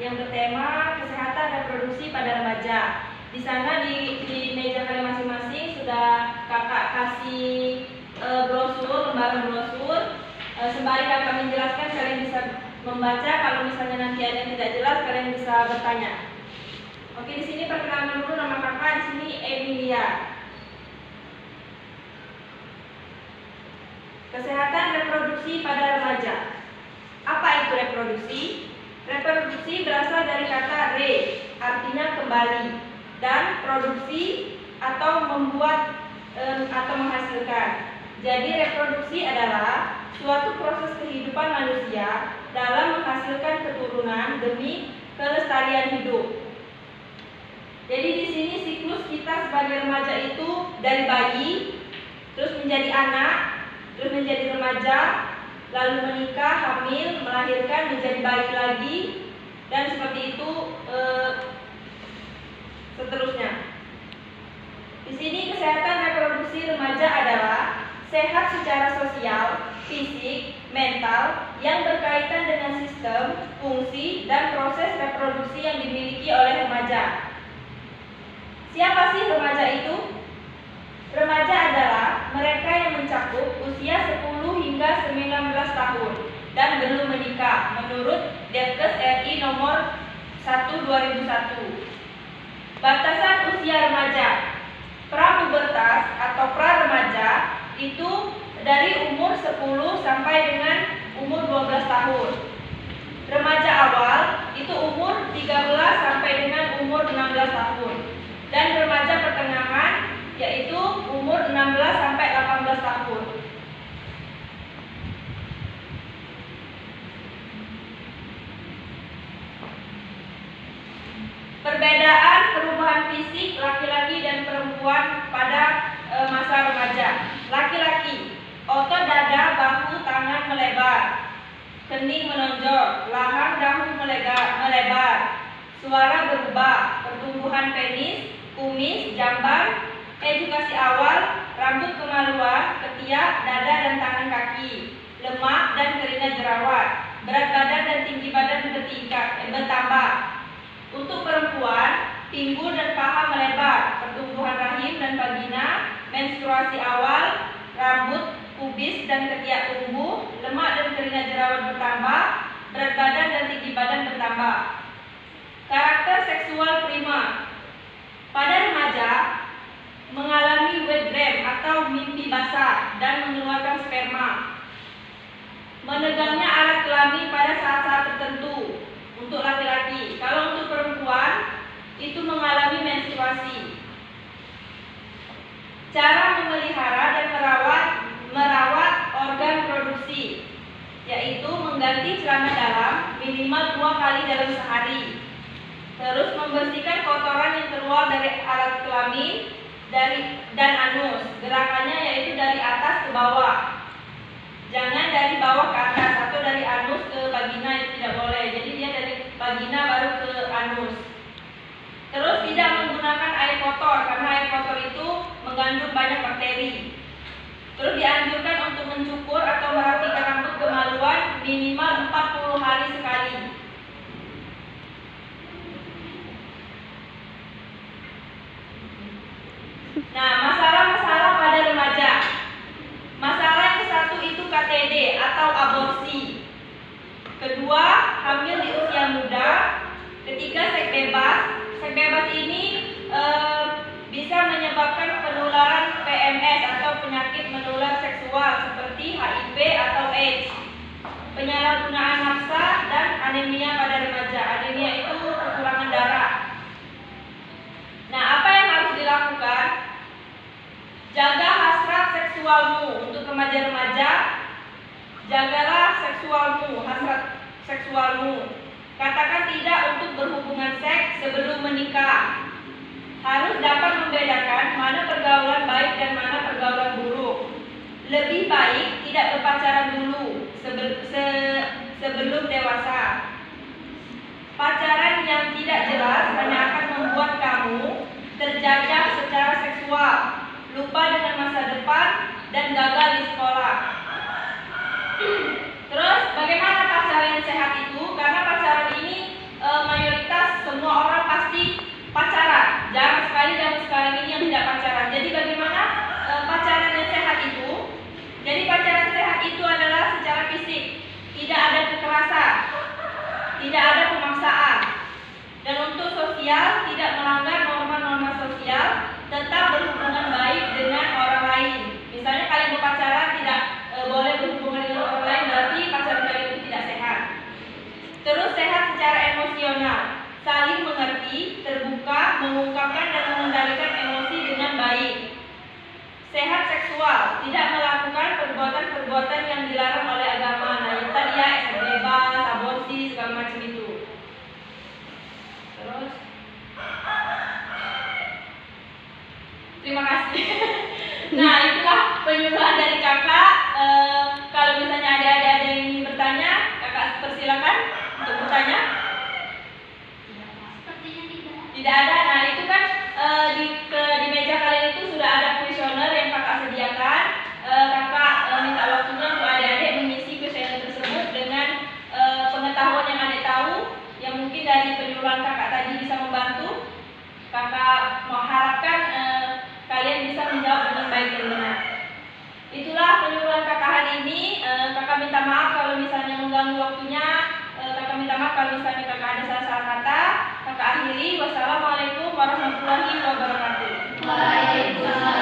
yang bertema kesehatan reproduksi pada remaja. Di sana di meja kalian masing-masing sudah kakak kasih brosur, lembaran brosur. Sembari kakak menjelaskan, kalian bisa membaca. Kalau misalnya nanti ada yang tidak jelas, kalian bisa bertanya. Oke, di sini perkenalan dulu nama kakak. Di sini Emilia. Kesehatan reproduksi pada remaja. Apa itu reproduksi? Reproduksi berasal dari kata re, artinya kembali, dan produksi atau membuat atau menghasilkan. Jadi reproduksi adalah suatu proses kehidupan manusia dalam menghasilkan keturunan demi kelestarian hidup. Jadi di sini siklus kita sebagai remaja itu dari bayi, terus menjadi anak, terus menjadi remaja, lalu menikah, hamil, melahirkan, menjadi bayi lagi, dan seperti itu seterusnya. Di sini kesehatan reproduksi remaja adalah sehat secara sosial, fisik, mental yang berkaitan dengan sistem, fungsi, dan proses reproduksi yang dimiliki oleh remaja. Siapa sih remaja itu? Remaja adalah mereka yang mencakup usia 10 hingga 19 tahun dan belum menikah menurut Depkes RI nomor 1/2001. Batasan usia remaja. Prapubertas atau pra-remaja itu dari umur 10 sampai dengan umur 12 tahun. Remaja awal itu umur 13 sampai dengan umur 16 tahun. Dan remaja pertengahan yaitu umur 16 sampai 18 tahun. Perbedaan perubahan fisik laki-laki dan perempuan pada masa remaja. Laki-laki, otot dada, bahu, tangan melebar, kening menonjol, lahang dahu melebar, suara berubah, pertumbuhan penis, kumis, jamban, edukasi awal, rambut kemaluan, ketiak, dada dan tangan kaki, lemak dan keringat jerawat, berat badan dan tinggi badan bertambah. Untuk perempuan, pinggul dan paha melebar, pertumbuhan rahim dan vagina, menstruasi awal, rambut, pubis dan ketiak tumbuh, lemak dan keringat jerawat bertambah, berat badan dan tinggi badan bertambah. Karakter seksual prima. Pada remaja mengalami wet dream atau mimpi basah dan mengeluarkan sperma. Menegangnya alat kelamin pada saat-saat tertentu untuk laki-laki. Kalau untuk perempuan itu mengalami menstruasi. Cara memelihara dan merawat organ produksi, yaitu mengganti celana dalam minimal 2 kali dalam sehari. Terus membersihkan kotoran yang keluar dari alat kelamin dan anus. Gerakannya yaitu dari atas ke bawah. Jangan dari bawah ke atas atau dari anus ke vagina, itu tidak boleh. Jadi dia dari vagina baru ke anus. Terus tidak menggunakan air kotor karena air kotor itu mengandung banyak bakteri. Terus dianjurkan untuk mencukur atau merapikan rambut kemaluan minimal 40 hari sekali. Nah, masalah-masalah pada remaja. Masalah yang ke-1 itu KTD atau aborsi. Kedua, hamil di usia muda. Ketiga, seks bebas. Seks bebas ini bisa menyebabkan penularan PMS atau penyakit menular seksual seperti HIV atau AIDS. Penyalahgunaan nafsa dan anemia pada remaja. Anemia itu kekurangan darah. Nah, apa yang harus dilakukan? Jaga hasrat seksualmu. Untuk remaja-remaja, jagalah seksualmu, hasrat seksualmu. Katakan tidak untuk berhubungan seks sebelum menikah. Harus dapat membedakan mana pergaulan baik dan mana pergaulan buruk. Lebih baik tidak berpacaran dulu sebelum dewasa. Pacaran yang tidak jelas hanya akan membuat kamu terjajah secara seksual, lupa dengan masa depan, dan gagal di sekolah. Terus bagaimana pacaran yang sehat itu? Karena pacaran ini tidak ada pemaksaan. Dan untuk sosial, tidak melanggar norma-norma sosial, tetap berhubungan baik dengan orang lain. Misalnya kalian berpacaran tidak boleh berhubungan dengan orang lain, berarti pacaran kalian itu tidak sehat. Terus sehat secara emosional, saling mengerti, terbuka, mengungkapkan dan mengendalikan emosi dengan baik. Sehat seksual, tidak melakukan perbuatan-perbuatan yang dilarang oleh agama. Nah, itu tadi ya, seks bebas, aborsi, segala macam itu. Terus, terima kasih. Nah, itulah penyuluhan dari kakak. Kalau misalnya ada yang ingin bertanya, kakak persilakan untuk bertanya. Tidak ada. Nah, itu kan di meja kalian itu sudah ada kuesioner yang kakak sediakan. Kakak minta waktunya untuk adik-adik mengisi kuesioner tersebut dengan pengetahuan yang adik tahu, yang mungkin dari penyuluhan kakak tadi bisa membantu. Kakak mengharapkan kalian bisa menjawab dengan baik dan benar. Itulah penyuluhan kakak hari ini. Kakak minta maaf kalau misalnya mengganggu waktunya. Kakak minta maaf kalau misalnya kakak ada salah-salah kata. Kakak akhiri. Wassalamualaikum warahmatullahi wabarakatuh. Waalaikumsalam.